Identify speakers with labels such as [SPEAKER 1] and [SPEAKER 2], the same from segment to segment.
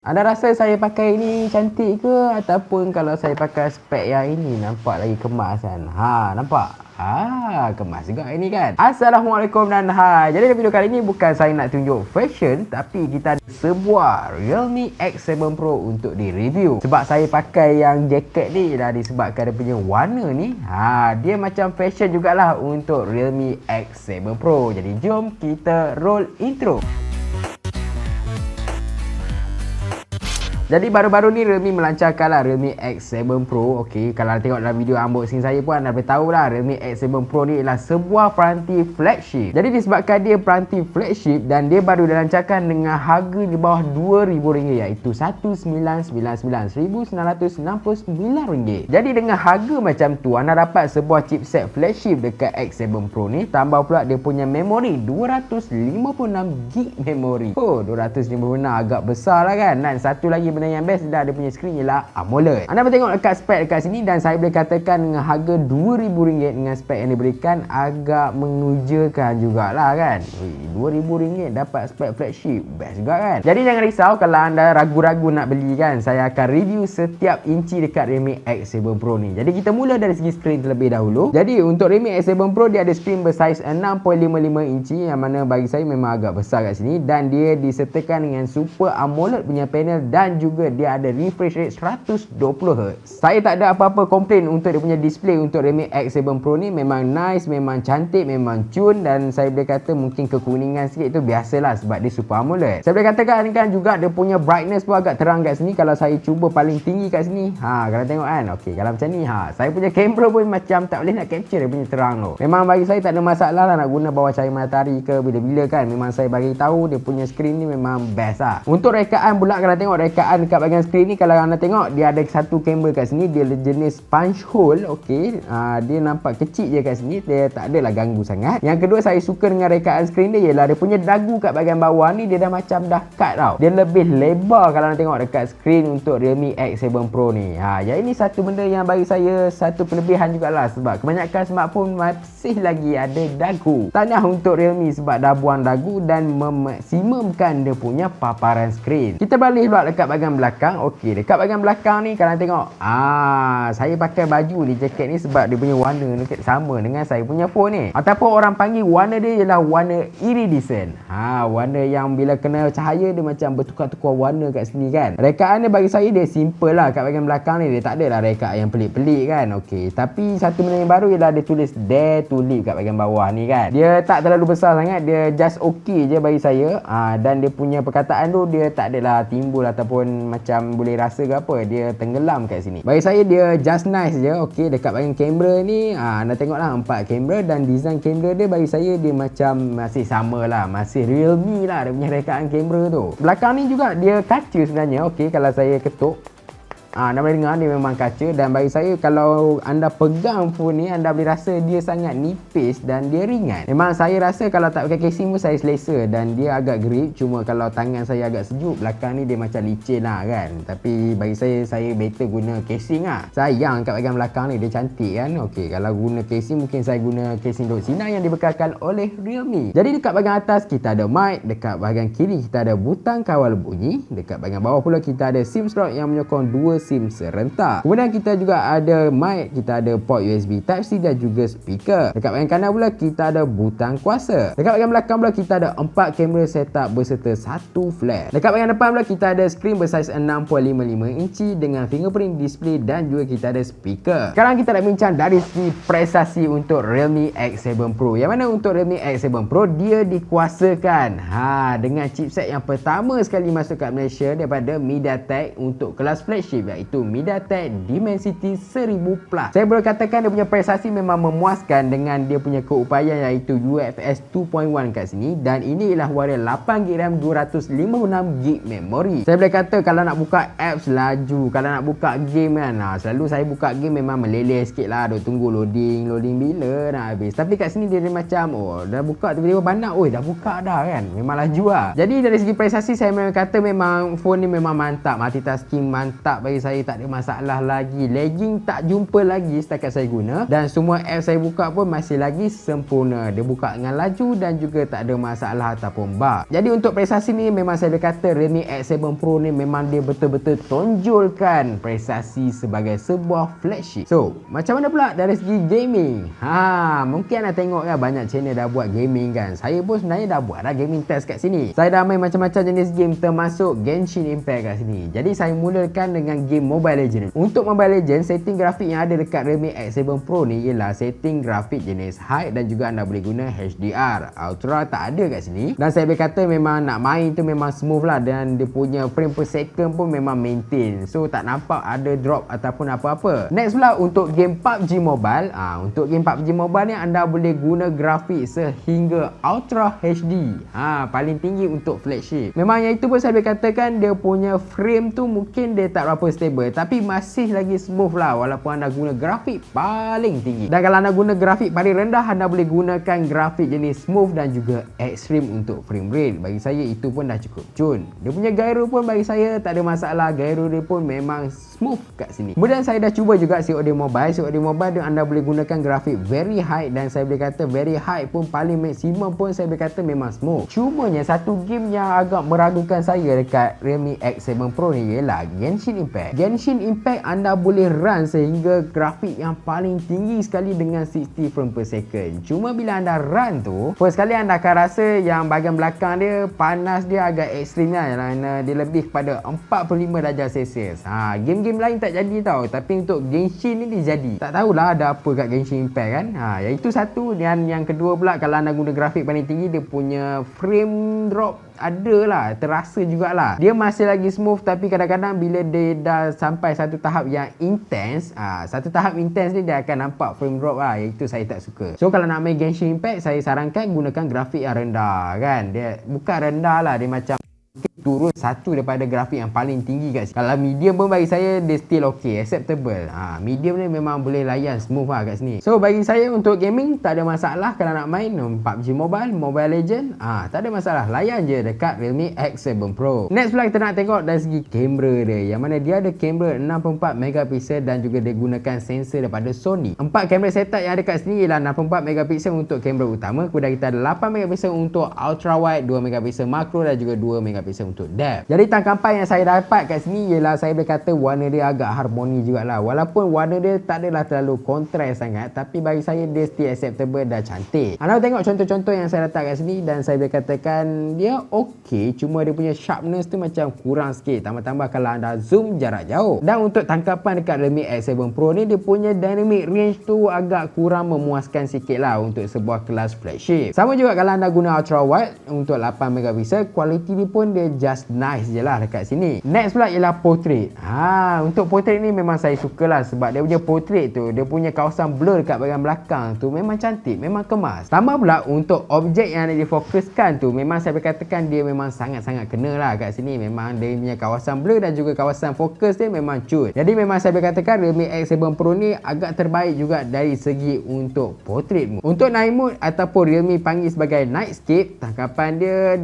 [SPEAKER 1] Anda rasa saya pakai ini cantik ke? Ataupun kalau saya pakai spek yang ini nampak lagi kemas kan? Nampak? Kemas juga ini kan. Assalamualaikum dan hai. Jadi dalam video kali ini bukan saya nak tunjuk fashion, tapi kita ada sebuah Realme X7 Pro untuk di-review. Sebab saya pakai yang jaket ni dah disebabkan dia punya warna ni, dia macam fashion jugalah untuk Realme X7 Pro. Jadi jom kita roll intro. Jadi baru-baru ni Realme melancarkanlah Realme X7 Pro. Okey, kalau anda tengok dalam video unboxing saya pun anda boleh tahulah Realme X7 Pro ni ialah sebuah peranti flagship. Jadi disebabkan dia peranti flagship dan dia baru dilancarkan dengan harga di bawah RM2,000 iaitu RM1,999. Jadi dengan harga macam tu anda dapat sebuah chipset flagship dekat X7 Pro ni, tambah pula dia punya memori 256GB memori. 256 agak besar lah kan. Dan satu lagi benda yang best, dia punya skrin ialah AMOLED. Anda boleh tengok dekat spek dekat sini dan saya boleh katakan dengan harga RM2,000 dengan spek yang diberikan agak mengujakan jugalah kan. RM2,000 dapat spek flagship, best juga kan. Jadi jangan risau kalau anda ragu-ragu nak beli kan. Saya akan review setiap inci dekat Realme X7 Pro ni. Jadi kita mula dari segi skrin terlebih dahulu. Jadi untuk Realme X7 Pro dia ada skrin bersaiz 6.55 inci yang mana bagi saya memang agak besar kat sini, dan dia disertakan dengan Super AMOLED punya panel dan juga dia ada refresh rate 120Hz. Saya tak ada apa-apa komplain untuk dia punya display untuk Realme X7 Pro ni. Memang nice, memang cantik, memang cun, dan saya boleh kata mungkin kekuningan sikit tu biasalah sebab dia Super AMOLED. Saya boleh katakan kan juga dia punya brightness pun agak terang kat sini. Kalau saya cuba paling tinggi kat sini, kalau tengok kan, okey, kalau macam ni, saya punya kamera pun macam tak boleh nak capture dia punya terang tu. Memang bagi saya tak ada masalah lah nak guna bawah cahaya matahari ke bila-bila kan. Memang saya bagi tahu dia punya skrin ni memang best lah. Untuk rekaan pula, kalau tengok rekaan dekat bahagian skrin ni, kalau anda tengok dia ada satu kamera kat sini, dia jenis punch hole. Okey, dia nampak kecil je kat sini, dia tak adalah ganggu sangat. Yang kedua saya suka dengan rekaan skrin dia ialah dia punya dagu kat bahagian bawah ni dia dah macam dah cut tau. Dia lebih lebar kalau anda tengok dekat skrin untuk Realme X7 Pro ni. Yang ini satu benda yang bagi saya satu kelebihan jugalah, sebab kebanyakan smartphone masih lagi ada dagu. Tahniah untuk Realme sebab dah buang dagu dan memaksimumkan dia punya paparan skrin. Kita balik pula dekat bahagian belakang. Okey, dekat bahagian belakang ni kalau tengok, saya pakai baju ni, jaket ni sebab dia punya warna ni sama dengan saya punya phone ni, ataupun orang panggil warna dia ialah warna iridescent. Warna yang bila kena cahaya dia macam bertukar-tukar warna kat sini kan. Rekaan dia bagi saya dia simple lah kat bahagian belakang ni, dia tak adalah rekaan yang pelik-pelik kan. Okey, tapi satu benda yang baru ialah dia tulis dare to live kat bahagian bawah ni kan. Dia tak terlalu besar sangat, dia just okey je bagi saya. Dan dia punya perkataan tu dia tak adalah timbul ataupun macam boleh rasa ke apa, dia tenggelam kat sini. Bagi saya dia just nice je. Okey, dekat bahagian kamera ni, anda tengoklah 4 kamera, dan design kamera dia bagi saya dia macam masih sama lah, masih Realme lah dia punya rekaan kamera tu. Belakang ni juga dia kaca sebenarnya. Okey, kalau saya ketuk, anda boleh dengar dia memang kaca, dan bagi saya kalau anda pegang phone ni anda boleh rasa dia sangat nipis dan dia ringan. Memang saya rasa kalau tak pakai casing pun saya selesa dan dia agak grip. Cuma kalau tangan saya agak sejuk, belakang ni dia macam licin lah kan. Tapi bagi saya better guna casing lah. Sayang kat bahagian belakang ni dia cantik kan. Okey, kalau guna casing mungkin saya guna casing dot sinar yang dibekalkan oleh Realme. Jadi dekat bahagian atas kita ada mic, dekat bahagian kiri kita ada butang kawal bunyi, dekat bahagian bawah pula kita ada SIM slot yang menyokong 2 SIM serentak. Kemudian kita juga ada mic, kita ada port USB Type-C dan juga speaker. Dekat bahagian kanan pula kita ada butang kuasa. Dekat bahagian belakang pula kita ada 4 kamera setup berserta 1 flash. Dekat bahagian depan pula kita ada skrin bersaiz 6.55 inci dengan fingerprint display dan juga kita ada speaker. Sekarang kita nak bincang dari segi prestasi untuk Realme X7 Pro. Yang mana untuk Realme X7 Pro dia dikuasakan dengan chipset yang pertama sekali masuk kat Malaysia daripada MediaTek untuk kelas flagship, iaitu MediaTek Dimensity 1000 Plus. Saya boleh katakan dia punya prestasi memang memuaskan dengan dia punya keupayaan iaitu UFS 2.1 kat sini, dan ini ialah varian 8GB RAM 256GB memori. Saya boleh kata kalau nak buka apps laju, kalau nak buka game kan, selalu saya buka game memang meleleh sikit lah, duk tunggu loading bila nak habis. Tapi kat sini dia macam dah buka tiba-tiba bandar, dah buka dah kan, memang laju lah. Jadi dari segi prestasi saya memang kata memang phone ni memang mantap, multitasking mantap bagi bagi saya tak ada masalah lagi. Lagging tak jumpa lagi setakat saya guna, dan semua app saya buka pun masih lagi sempurna. Dia buka dengan laju dan juga tak ada masalah ataupun bug. Jadi untuk prestasi ni memang saya boleh kata Realme X7 Pro ni memang dia betul-betul tonjolkan prestasi sebagai sebuah flagship. So, macam mana pula dari segi gaming? Mungkin anda tengok kan banyak channel dah buat gaming kan. Saya pun sebenarnya dah buat dah gaming test kat sini. Saya dah main macam-macam jenis game termasuk Genshin Impact kat sini. Jadi saya mulakan dengan game Mobile Legends. Untuk Mobile Legends, setting grafik yang ada dekat Realme X7 Pro ni ialah setting grafik jenis high dan juga anda boleh guna HDR. Ultra tak ada kat sini. Dan saya boleh kata memang nak main tu memang smooth lah, dan dia punya frame per second pun memang maintain. So tak nampak ada drop ataupun apa-apa. Next pula untuk game PUBG Mobile. Untuk game PUBG Mobile ni anda boleh guna grafik sehingga Ultra HD. Paling tinggi untuk flagship. Memang yang itu pun saya boleh katakan dia punya frame tu mungkin dia tak berapa stable, tapi masih lagi smooth lah walaupun anda guna grafik paling tinggi. Dan kalau anda guna grafik paling rendah, anda boleh gunakan grafik jenis smooth dan juga extreme untuk frame rate. Bagi saya itu pun dah cukup cun. Dia punya gyro pun bagi saya tak ada masalah. Gyro dia pun memang smooth kat sini. Kemudian saya dah cuba juga COD Mobile. COD Mobile dia anda boleh gunakan grafik very high, dan saya boleh kata very high pun paling maksimum pun saya boleh kata memang smooth. Cumanya satu game yang agak meragukan saya dekat Realme X7 Pro ni ialah Genshin Impact. Genshin Impact anda boleh run sehingga grafik yang paling tinggi sekali dengan 60 frame per second. Cuma bila anda run tu, first kali anda akan rasa yang bahagian belakang dia panas dia agak ekstrim lah. Dia lebih kepada 45 darjah Celsius. Game-game lain tak jadi tau, tapi untuk Genshin ni dia jadi. Tak tahulah ada apa kat Genshin Impact kan. Iaitu satu. Dan yang kedua pula, kalau anda guna grafik paling tinggi, dia punya frame drop ada lah, terasa jugalah. Dia masih lagi smooth, tapi kadang-kadang bila dia dah sampai satu tahap yang intense, satu tahap intense ni dia akan nampak frame drop lah. Itu saya tak suka. So kalau nak main Genshin Impact, saya sarankan gunakan grafik yang rendah kan. Dia bukan rendah lah, dia macam turun satu daripada grafik yang paling tinggi kat sini. Kalau medium pun bagi saya dia still okay, acceptable. Medium ni memang boleh layan smooth lah kat sini. So bagi saya untuk gaming tak ada masalah. Kalau nak main PUBG Mobile, Mobile Legend, tak ada masalah, layan je dekat Realme X7 Pro. Next pula kita nak tengok dari segi kamera dia, yang mana dia ada kamera 64 megapiksel dan juga dia gunakan sensor daripada Sony. 4 kamera setup yang ada kat sini ialah 64 megapiksel untuk kamera utama, kemudian kita ada 8 megapiksel untuk ultra wide, 2 megapiksel makro dan juga 2 megapiksel untuk depth. Jadi tangkapan yang saya dapat kat sini ialah saya boleh kata warna dia agak harmoni jugalah. Walaupun warna dia tak adalah terlalu kontras sangat, tapi bagi saya dia still acceptable dan cantik. Anda tengok contoh-contoh yang saya letak kat sini dan saya boleh katakan dia okey, cuma dia punya sharpness tu macam kurang sikit, tambah-tambah kalau anda zoom jarak jauh. Dan untuk tangkapan dekat Realme X7 Pro ni, dia punya dynamic range tu agak kurang memuaskan sikit lah untuk sebuah kelas flagship. Sama juga kalau anda guna ultra wide untuk 8 megapiksel, kualiti dia pun dia just nice je lah dekat sini. Next pula ialah portrait. Untuk portrait ni memang saya suka lah, sebab dia punya portrait tu, dia punya kawasan blur dekat bahagian belakang tu memang cantik, memang kemas. Tambah pula untuk objek yang nak difokuskan tu, memang saya berkatakan dia memang sangat-sangat kena lah kat sini. Memang dia punya kawasan blur dan juga kawasan fokus dia memang cut. Jadi memang saya berkatakan Realme X7 Pro ni agak terbaik juga dari segi untuk portrait mode. Untuk night mode ataupun Realme panggil sebagai nightscape, tangkapan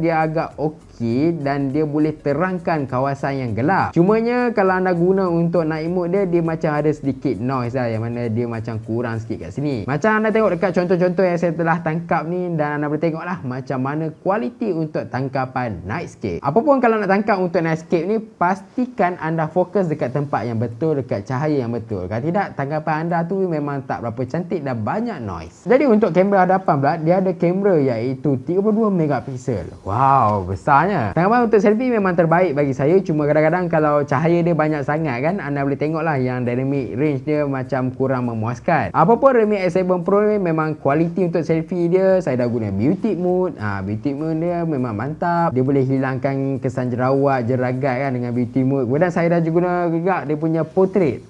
[SPEAKER 1] dia agak okey dan dia boleh terangkan kawasan yang gelap. Cumanya kalau anda guna untuk night mode dia macam ada sedikit noise lah, yang mana dia macam kurang sikit kat sini. Macam anda tengok dekat contoh-contoh yang saya telah tangkap ni, dan anda boleh tengok lah macam mana kualiti untuk tangkapan nightscape. Apapun kalau nak tangkap untuk nightscape ni, pastikan anda fokus dekat tempat yang betul, dekat cahaya yang betul. Kalau tidak, tangkapan anda tu memang tak berapa cantik dan banyak noise. Jadi untuk kamera hadapan pula, dia ada kamera iaitu 32 megapiksel. Wow, besarnya. Tangkapan untuk selfie memang terbaik bagi saya, cuma kadang-kadang kalau cahaya dia banyak sangat kan, anda boleh tengok lah yang dynamic range dia macam kurang memuaskan. Apapun Realme X7 Pro ni memang kualiti untuk selfie dia, saya dah guna beauty mode. Beauty mode dia memang mantap, dia boleh hilangkan kesan jerawat, jeragat kan dengan beauty mode. Kemudian saya dah guna juga dia punya portrait.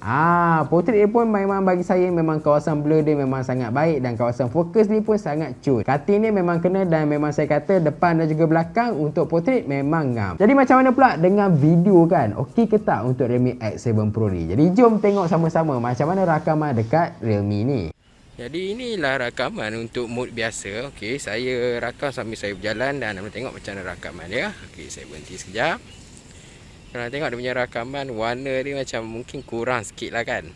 [SPEAKER 1] Portrait dia pun memang bagi saya memang kawasan blur dia memang sangat baik dan kawasan fokus ni pun sangat cut. Cutting ni memang kena dan memang saya kata depan dan juga belakang untuk portrait memang ngam. Jadi macam mana pula dengan video kan? Okey ke tak untuk Realme X7 Pro ni? Jadi jom tengok sama-sama macam mana rakaman dekat Realme ni. Jadi inilah rakaman untuk mode biasa. Okey, saya rakam sambil saya berjalan dan anda tengok macam mana rakaman dia. Okey, saya berhenti sekejap. Kalau tengok dia punya rakaman, warna dia macam mungkin kurang sikit lah kan.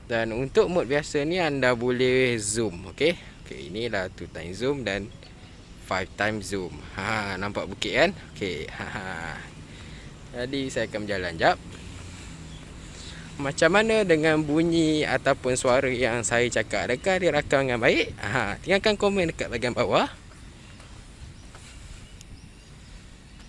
[SPEAKER 1] Dan untuk mode biasa ni anda boleh zoom, okey. Okey, inilah 2 times zoom dan 5 times zoom. Nampak bukit kan? Okey. Jadi saya akan berjalan jap. Macam mana dengan bunyi ataupun suara yang saya cakap? Adakah dia rakam dengan baik? Tinggalkan komen dekat bahagian bawah.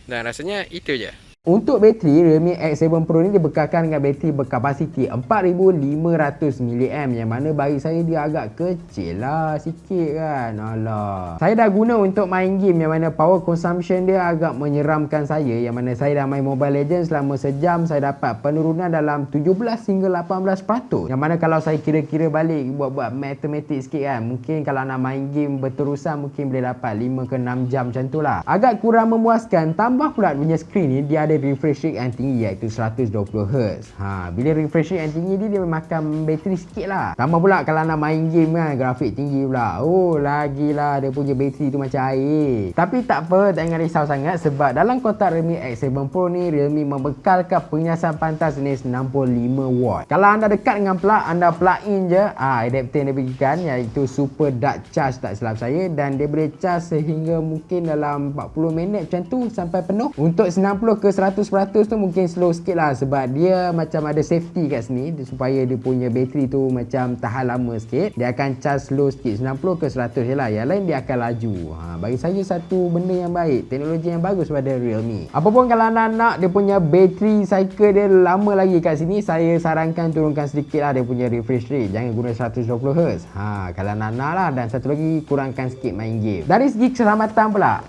[SPEAKER 1] Dan rasanya itu je. Untuk bateri, Realme X7 Pro ni dibekalkan dengan bateri berkapasiti 4500 mAh, yang mana bagi saya dia agak kecil lah sikit kan. Alah. Saya dah guna untuk main game yang mana power consumption dia agak menyeramkan saya, yang mana saya dah main Mobile Legends selama sejam saya dapat penurunan dalam 17 hingga 18%. Yang mana kalau saya kira-kira balik buat matematik sikit kan, mungkin kalau nak main game berterusan mungkin boleh dapat 5 ke 6 jam macam tu lah. Agak kurang memuaskan. Tambah pula punya skrin ni dia ada refresh rate yang tinggi iaitu 120Hz. Bila refresh rate yang tinggi dia makan bateri sikit lah. Tambah pula kalau nak main game kan, grafik tinggi pula. Lagilah dia punya bateri tu macam air. Tapi tak apa, tak payah risau sangat sebab dalam kotak Realme X7 Pro ni, Realme membekalkan penyiasan pantas jenis 65W. Kalau anda dekat dengan plug, anda plug in je adapter yang dia berikan iaitu Super Dark Charge tak silap saya, dan dia boleh charge sehingga mungkin dalam 40 minit macam tu sampai penuh. Untuk 90 ke 100% tu mungkin slow sikit lah sebab dia macam ada safety kat sini supaya dia punya bateri tu macam tahan lama sikit. Dia akan charge slow sikit, 90 ke 100 je lah, yang lain dia akan laju. Bagi saya satu benda yang baik, teknologi yang bagus pada Realme. Apapun kalau anda nak dia punya bateri cycle dia lama lagi kat sini, saya sarankan turunkan sedikit lah dia punya refresh rate, jangan guna 120Hz kalau nak lah. Dan satu lagi, kurangkan sikit main game. Dari segi keselamatan pula,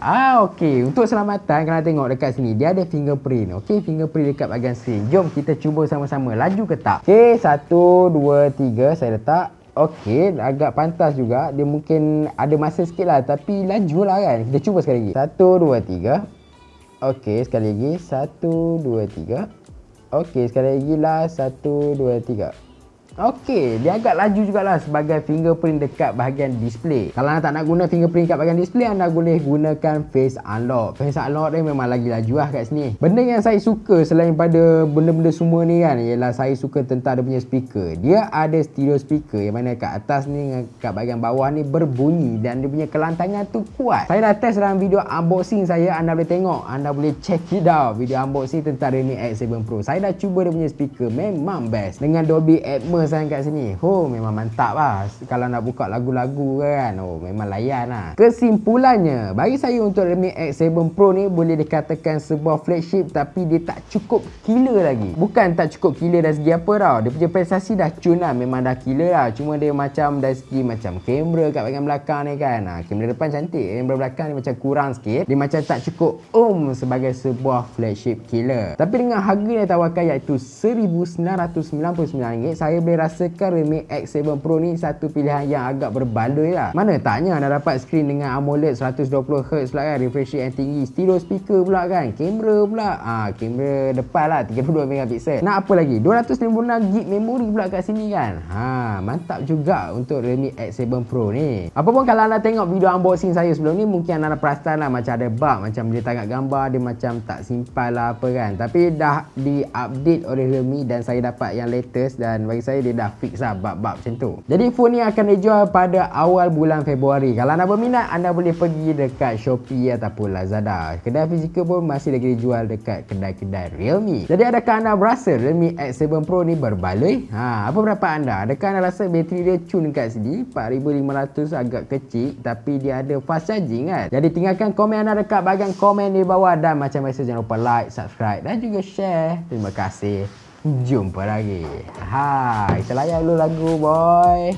[SPEAKER 1] okey, untuk keselamatan kalau tengok dekat sini dia ada fingerprint. Okey, fingerprint dekat bahagian skrin. Jom kita cuba sama-sama, laju ke tak. Okey, 1 2 3 saya letak. Okey, agak pantas juga. Dia mungkin ada masa sikit lah, tapi laju lah kan. Kita cuba sekali lagi. 1 2 3. Okey, sekali lagi. 1 2 3. Okey, sekali lagi lah. 1 2 3. Okey, dia agak laju jugalah sebagai fingerprint dekat bahagian display. Kalau anda tak nak guna fingerprint kat bahagian display, anda boleh gunakan face unlock. Face unlock dia memang lagi laju lah kat sini. Benda yang saya suka selain pada benda-benda semua ni kan, ialah saya suka tentang dia punya speaker. Dia ada stereo speaker yang mana kat atas ni dengan kat bahagian bawah ni berbunyi dan dia punya kelantangan tu kuat. Saya dah test dalam video unboxing saya, anda boleh tengok, anda boleh check it out video unboxing tentang Realme X7 Pro. Saya dah cuba dia punya speaker, memang best. Dengan Dolby Atmos kat sini, memang mantap lah. Kalau nak buka lagu-lagu kan, memang layan lah. Kesimpulannya, bagi saya untuk Realme X7 Pro ni boleh dikatakan sebuah flagship, tapi dia tak cukup killer lagi. Bukan tak cukup killer dari segi apa tau, dia punya prestasi dah cun lah, memang dah killer lah. Cuma dia macam dari segi macam kamera kat bahagian belakang ni kan, kamera depan cantik, kamera belakang ni macam kurang sikit. Dia macam tak cukup sebagai sebuah flagship killer. Tapi dengan harga yang tawarkan iaitu RM1,999, saya boleh rasakan Realme X7 Pro ni satu pilihan yang agak berbaloi lah. Mana taknya anda dapat skrin dengan AMOLED 120Hz pula kan, refresh rate yang tinggi, stereo speaker pula kan, kamera pula, kamera depan lah 32 megapiksel. Nak apa lagi, 256GB memori pula kat sini kan. Mantap juga untuk Realme X7 Pro ni. Apapun kalau anda tengok video unboxing saya sebelum ni, mungkin anda perasan lah macam ada bug, macam dia tangkap gambar dia macam tak simpan lah apa kan. Tapi dah di-update oleh Realme dan saya dapat yang latest, dan bagi saya dia dah fix lah bab-bab macam tu. Jadi phone ni akan dijual pada awal bulan Februari. Kalau anda berminat, anda boleh pergi dekat Shopee ataupun Lazada. Kedai fizikal pun masih lagi dijual dekat kedai-kedai Realme. Jadi adakah anda berasa Realme X7 Pro ni berbaloi? Apa pendapat anda? Adakah anda rasa bateri dia cun kat sini 4500 agak kecil, tapi dia ada fast charging kan? Jadi tinggalkan komen anda dekat bahagian komen di bawah, dan macam biasa jangan lupa like, subscribe dan juga share. Terima kasih. Jumpa lagi. Kita layan dulu lagu boy.